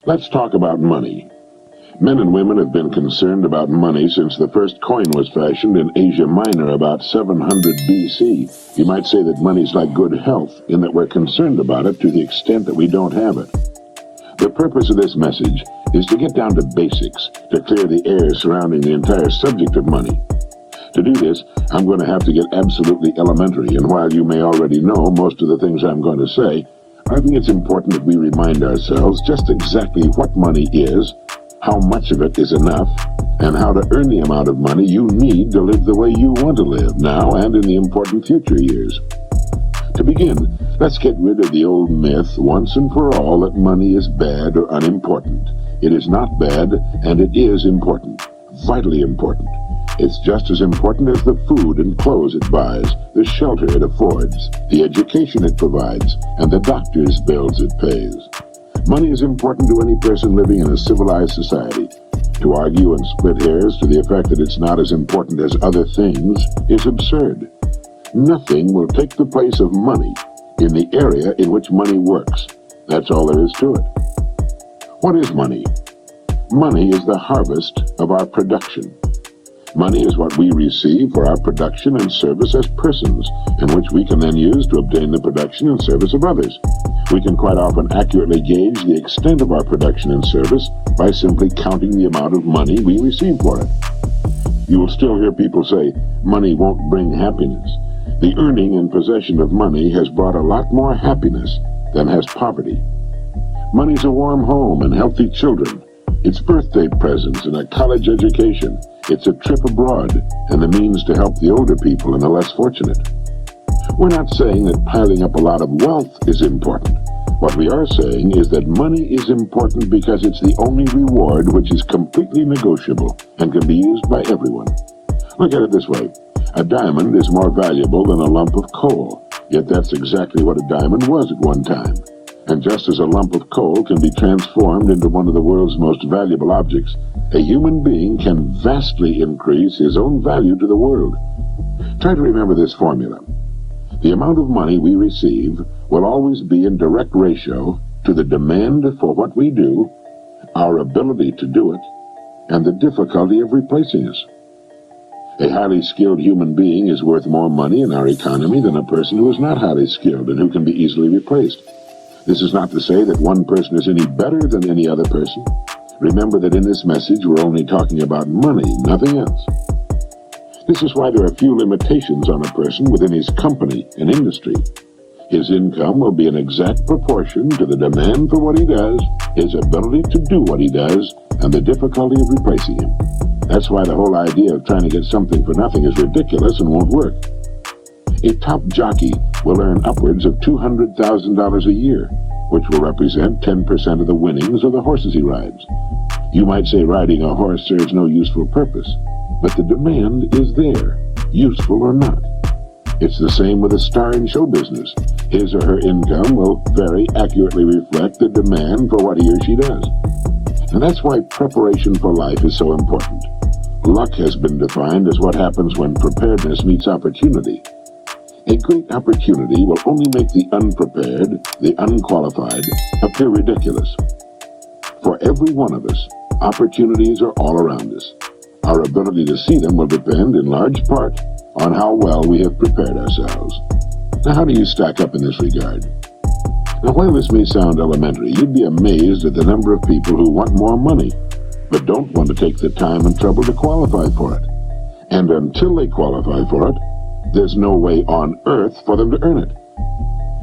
Let's talk about money. Men and women have been concerned about money since the first coin was fashioned in Asia Minor about 700 BC. You might say that money's like good health, in that we're concerned about it to the extent that we don't have it. The purpose of this message is to get down to basics, to clear the air surrounding the entire subject of money. To do this, I'm going to have to get absolutely elementary, and while you may already know most of the things I'm going to say, I think it's important that we remind ourselves just exactly what money is, how much of it is enough, and how to earn the amount of money you need to live the way you want to live now and in the important future years. To begin, let's get rid of the old myth once and for all that money is bad or unimportant. It is not bad, and it is important, vitally important. It's just as important as the food and clothes it buys, the shelter it affords, the education it provides, and the doctor's bills it pays. Money is important to any person living in a civilized society. To argue and split hairs to the effect that it's not as important as other things is absurd. Nothing will take the place of money in the area in which money works. That's all there is to it. What is money? Money is the harvest of our production. Money is what we receive for our production and service as persons, and which we can then use to obtain the production and service of others. We can quite often accurately gauge the extent of our production and service by simply counting the amount of money we receive for it. You will still hear people say, money won't bring happiness. The earning and possession of money has brought a lot more happiness than has poverty. Money's a warm home and healthy children. It's birthday presents and a college education. It's a trip abroad and the means to help the older people and the less fortunate. We're not saying that piling up a lot of wealth is important. What we are saying is that money is important because it's the only reward which is completely negotiable and can be used by everyone. Look at it this way. A diamond is more valuable than a lump of coal, yet that's exactly what a diamond was at one time. And just as a lump of coal can be transformed into one of the world's most valuable objects, a human being can vastly increase his own value to the world. Try to remember this formula. The amount of money we receive will always be in direct ratio to the demand for what we do, our ability to do it, and the difficulty of replacing us. A highly skilled human being is worth more money in our economy than a person who is not highly skilled and who can be easily replaced. This is not to say that one person is any better than any other person. Remember that in this message we're only talking about money, nothing else. This is why there are few limitations on a person within his company and industry. His income will be in exact proportion to the demand for what he does, his ability to do what he does, and the difficulty of replacing him. That's why the whole idea of trying to get something for nothing is ridiculous and won't work. A top jockey will earn upwards of $200,000 a year, which will represent 10% of the winnings of the horses he rides. You might say riding a horse serves no useful purpose, but the demand is there, useful or not. It's the same with a star in show business. His or her income will very accurately reflect the demand for what he or she does. And that's why preparation for life is so important. Luck has been defined as what happens when preparedness meets opportunity. A great opportunity will only make the unprepared, the unqualified, appear ridiculous. For every one of us, opportunities are all around us. Our ability to see them will depend in large part on how well we have prepared ourselves. Now, how do you stack up in this regard? Now, while this may sound elementary, you'd be amazed at the number of people who want more money, but don't want to take the time and trouble to qualify for it. And until they qualify for it, there's no way on earth for them to earn it.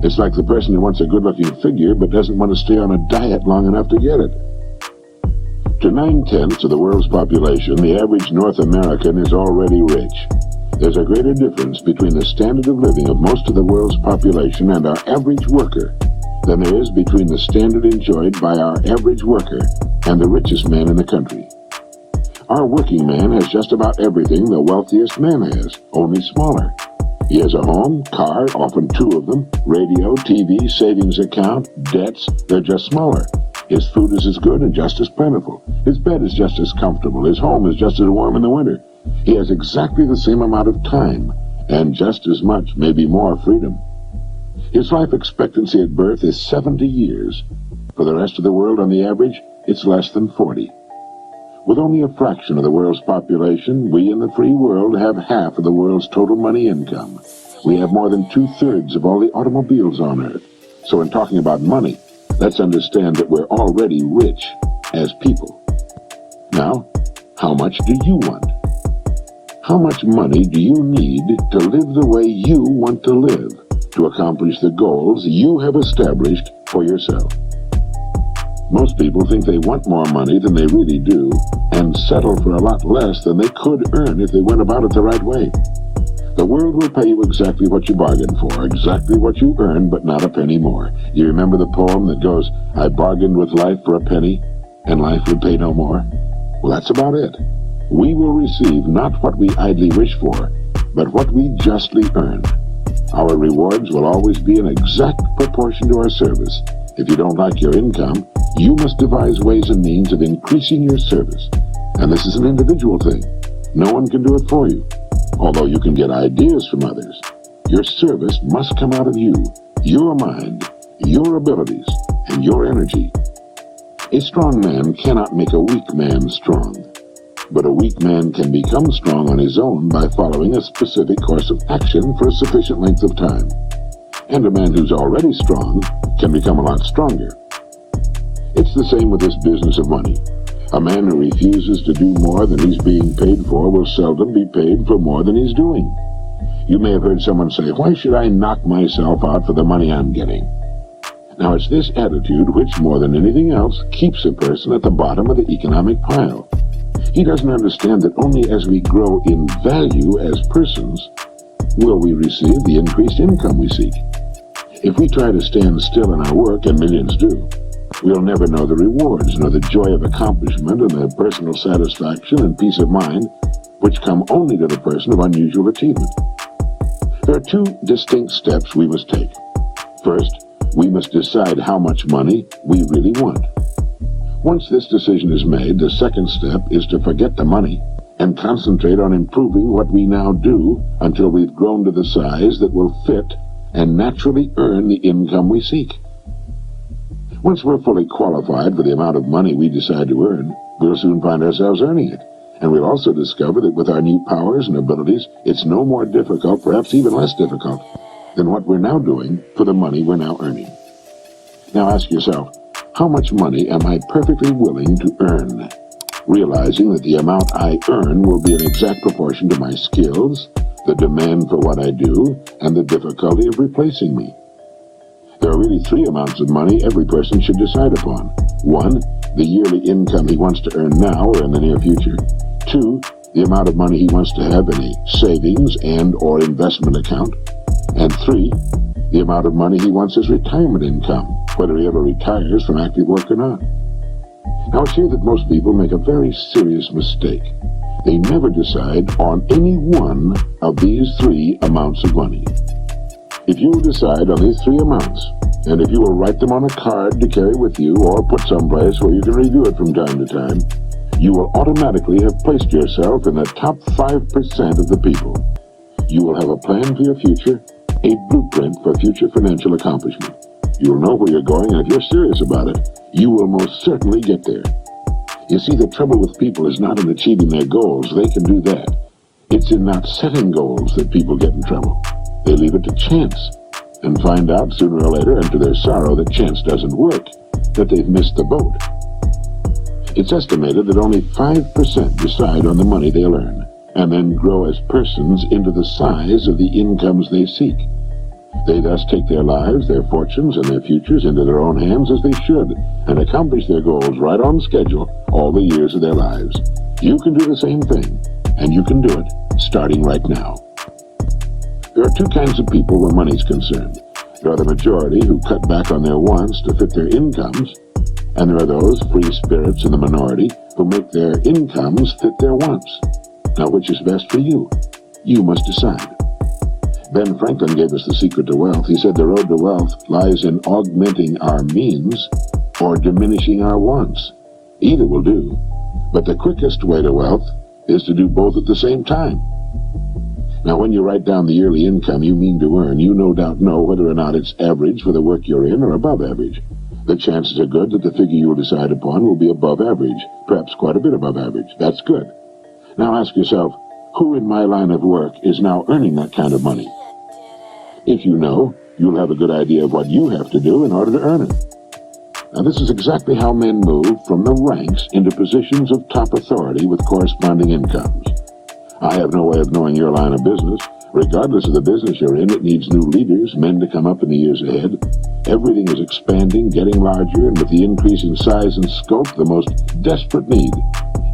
It's like the person who wants a good-looking figure but doesn't want to stay on a diet long enough to get it. To 9/10 of the world's population, the average North American is already rich. There's a greater difference between the standard of living of most of the world's population and our average worker than there is between the standard enjoyed by our average worker and the richest man in the country. Our working man has just about everything the wealthiest man has, only smaller. He has a home, car, often two of them, radio, TV, savings account, debts. They're just smaller. His food is as good and just as plentiful. His bed is just as comfortable. His home is just as warm in the winter. He has exactly the same amount of time and just as much, maybe more, freedom. His life expectancy at birth is 70 years. For the rest of the world, on the average, it's less than 40. With only a fraction of the world's population, we in the free world have half of the world's total money income. We have more than 2/3 of all the automobiles on Earth. So in talking about money, let's understand that we're already rich as people. Now, how much do you want? How much money do you need to live the way you want to live, to accomplish the goals you have established for yourself? Most people think they want more money than they really do, and settle for a lot less than they could earn if they went about it the right way. The world will pay you exactly what you bargained for, exactly what you earned, but not a penny more. You remember the poem that goes, "I bargained with life for a penny, and life would pay no more"? Well, that's about it. We will receive not what we idly wish for, but what we justly earn. Our rewards will always be in exact proportion to our service. If you don't like your income, you must devise ways and means of increasing your service. And this is an individual thing. No one can do it for you. Although you can get ideas from others, your service must come out of you, your mind, your abilities, and your energy. A strong man cannot make a weak man strong, but a weak man can become strong on his own by following a specific course of action for a sufficient length of time. And a man who's already strong can become a lot stronger. It's the same with this business of money. A man who refuses to do more than he's being paid for will seldom be paid for more than he's doing. You may have heard someone say, "Why should I knock myself out for the money I'm getting?" Now, it's this attitude which, more than anything else, keeps a person at the bottom of the economic pile. He doesn't understand that only as we grow in value as persons will we receive the increased income we seek. If we try to stand still in our work, and millions do, we'll never know the rewards, nor the joy of accomplishment, and the personal satisfaction and peace of mind which come only to the person of unusual achievement. There are two distinct steps we must take. First, we must decide how much money we really want. Once this decision is made, the second step is to forget the money and concentrate on improving what we now do until we've grown to the size that will fit and naturally earn the income we seek. Once we're fully qualified for the amount of money we decide to earn, we'll soon find ourselves earning it. And we'll also discover that with our new powers and abilities, it's no more difficult, perhaps even less difficult, than what we're now doing for the money we're now earning. Now ask yourself, how much money am I perfectly willing to earn? Realizing that the amount I earn will be in exact proportion to my skills, the demand for what I do, and the difficulty of replacing me. There are really three amounts of money every person should decide upon. One, the yearly income he wants to earn now or in the near future. Two, the amount of money he wants to have in a savings and or investment account. And three, the amount of money he wants as retirement income, whether he ever retires from active work or not. Now it's here that most people make a very serious mistake. They never decide on any one of these three amounts of money. If you will decide on these three amounts, and if you will write them on a card to carry with you or put someplace where you can review it from time to time, you will automatically have placed yourself in the top 5% of the people. You will have a plan for your future, a blueprint for future financial accomplishment. You will know where you're going, and if you're serious about it, you will most certainly get there. You see, the trouble with people is not in achieving their goals. They can do that. It's in not setting goals that people get in trouble. They leave it to chance and find out sooner or later, and to their sorrow, that chance doesn't work, that they've missed the boat. It's estimated that only 5% decide on the money they'll earn, and then grow as persons into the size of the incomes they seek. They thus take their lives, their fortunes, and their futures into their own hands as they should, and accomplish their goals right on schedule all the years of their lives. You can do the same thing, and you can do it starting right now. There are two kinds of people where money's concerned. There are the majority who cut back on their wants to fit their incomes, and there are those free spirits in the minority who make their incomes fit their wants. Now, which is best for you? You must decide. Ben Franklin gave us the secret to wealth. He said the road to wealth lies in augmenting our means or diminishing our wants. Either will do, but the quickest way to wealth is to do both at the same time. Now, when you write down the yearly income you mean to earn, you no doubt know whether or not it's average for the work you're in or above average. The chances are good that the figure you will decide upon will be above average, perhaps quite a bit above average. That's good. Now ask yourself, who in my line of work is now earning that kind of money? If you know, you'll have a good idea of what you have to do in order to earn it. Now, this is exactly how men move from the ranks into positions of top authority with corresponding incomes. I have no way of knowing your line of business. Regardless of the business you're in, it needs new leaders, men to come up in the years ahead. Everything is expanding, getting larger, and with the increase in size and scope, the most desperate need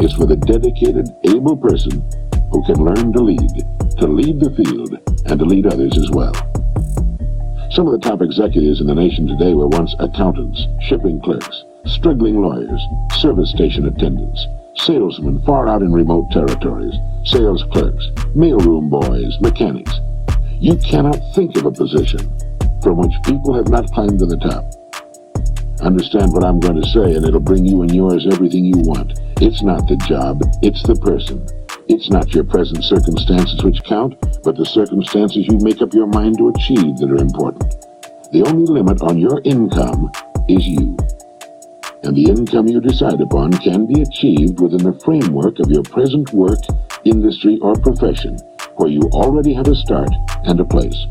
is for the dedicated, able person who can learn to lead the field, and to lead others as well. Some of the top executives in the nation today were once accountants, shipping clerks, struggling lawyers, service station attendants, salesmen far out in remote territories, sales clerks, mailroom boys, mechanics. You cannot think of a position from which people have not climbed to the top. Understand what I'm going to say, and it'll bring you and yours everything you want. It's not the job, it's the person. It's not your present circumstances which count, but the circumstances you make up your mind to achieve that are important. The only limit on your income is you. And the income you decide upon can be achieved within the framework of your present work, industry, or profession, where you already have a start and a place.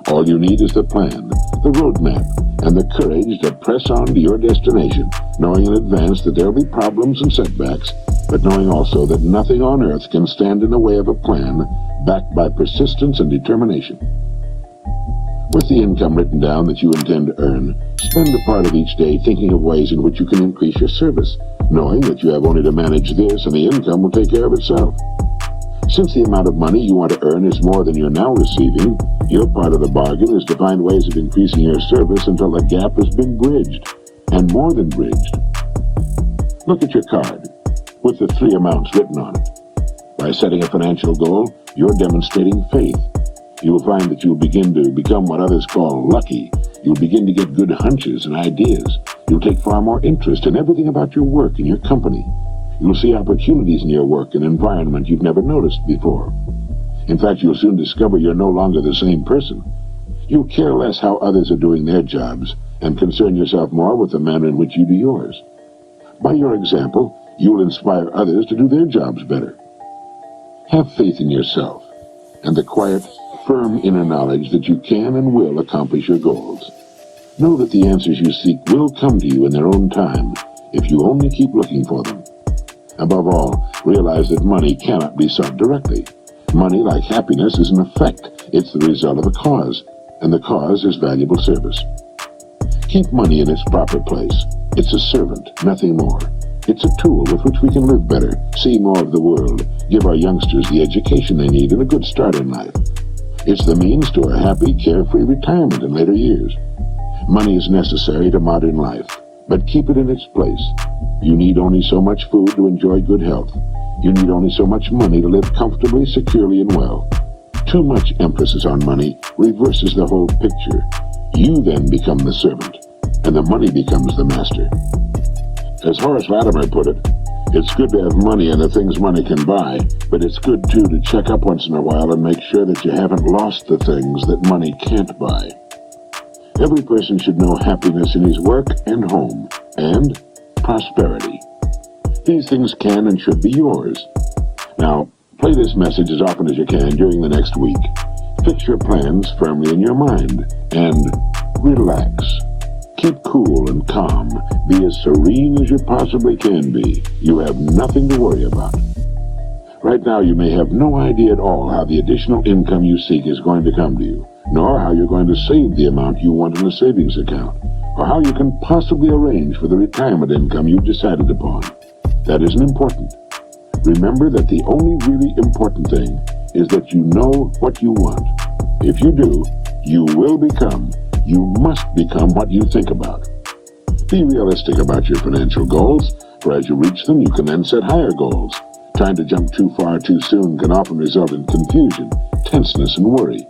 All you need is the plan, the roadmap, and the courage to press on to your destination, knowing in advance that there will be problems and setbacks, but knowing also that nothing on earth can stand in the way of a plan backed by persistence and determination. With the income written down that you intend to earn, spend a part of each day thinking of ways in which you can increase your service, knowing that you have only to manage this and the income will take care of itself. Since the amount of money you want to earn is more than you're now receiving, your part of the bargain is to find ways of increasing your service until the gap has been bridged, and more than bridged. Look at your card, with the 3 amounts written on it. By setting a financial goal, you're demonstrating faith. You will find that you'll begin to become what others call lucky. You'll begin to get good hunches and ideas. You'll take far more interest in everything about your work and your company. You'll see opportunities in your work and environment you've never noticed before. In fact, you'll soon discover you're no longer the same person. You'll care less how others are doing their jobs and concern yourself more with the manner in which you do yours. By your example, you'll inspire others to do their jobs better. Have faith in yourself and the quiet, firm inner knowledge that you can and will accomplish your goals. Know that the answers you seek will come to you in their own time if you only keep looking for them. Above all, realize that money cannot be sought directly. Money, like happiness, is an effect. It's the result of a cause, and the cause is valuable service. Keep money in its proper place. It's a servant, nothing more. It's a tool with which we can live better, see more of the world, give our youngsters the education they need and a good start in life. It's the means to a happy, carefree retirement in later years. Money is necessary to modern life, but keep it in its place. You need only so much food to enjoy good health. You need only so much money to live comfortably, securely, and well. Too much emphasis on money reverses the whole picture. You then become the servant, and the money becomes the master. As Horace Latimer put it, it's good to have money and the things money can buy, but it's good too to check up once in a while and make sure that you haven't lost the things that money can't buy. Every person should know happiness in his work and home, and prosperity. These things can and should be yours. Now, play this message as often as you can during the next week. Fix your plans firmly in your mind, and relax. Keep cool and calm. Be as serene as you possibly can be. You have nothing to worry about. Right now, you may have no idea at all how the additional income you seek is going to come to you, nor how you're going to save the amount you want in a savings account, or how you can possibly arrange for the retirement income you've decided upon. That isn't important. Remember that the only really important thing is that you know what you want. If you do, you will become, you must become what you think about. Be realistic about your financial goals, for as you reach them, you can then set higher goals. Trying to jump too far too soon can often result in confusion, tenseness, and worry.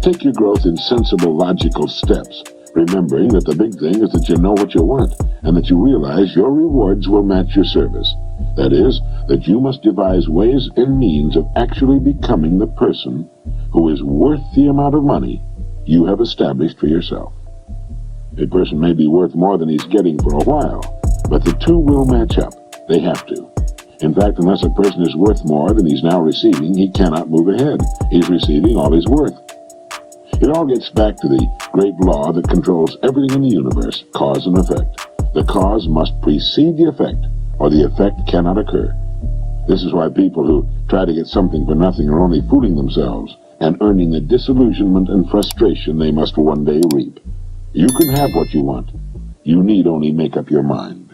Take your growth in sensible, logical steps, remembering that the big thing is that you know what you want, and that you realize your rewards will match your service. That is, that you must devise ways and means of actually becoming the person who is worth the amount of money you have established for yourself. A person may be worth more than he's getting for a while, but the two will match up. They have to. In fact, unless a person is worth more than he's now receiving, he cannot move ahead. He's receiving all he's worth. It all gets back to the great law that controls everything in the universe, cause and effect. The cause must precede the effect, or the effect cannot occur. This is why people who try to get something for nothing are only fooling themselves and earning the disillusionment and frustration they must one day reap. You can have what you want. You need only make up your mind.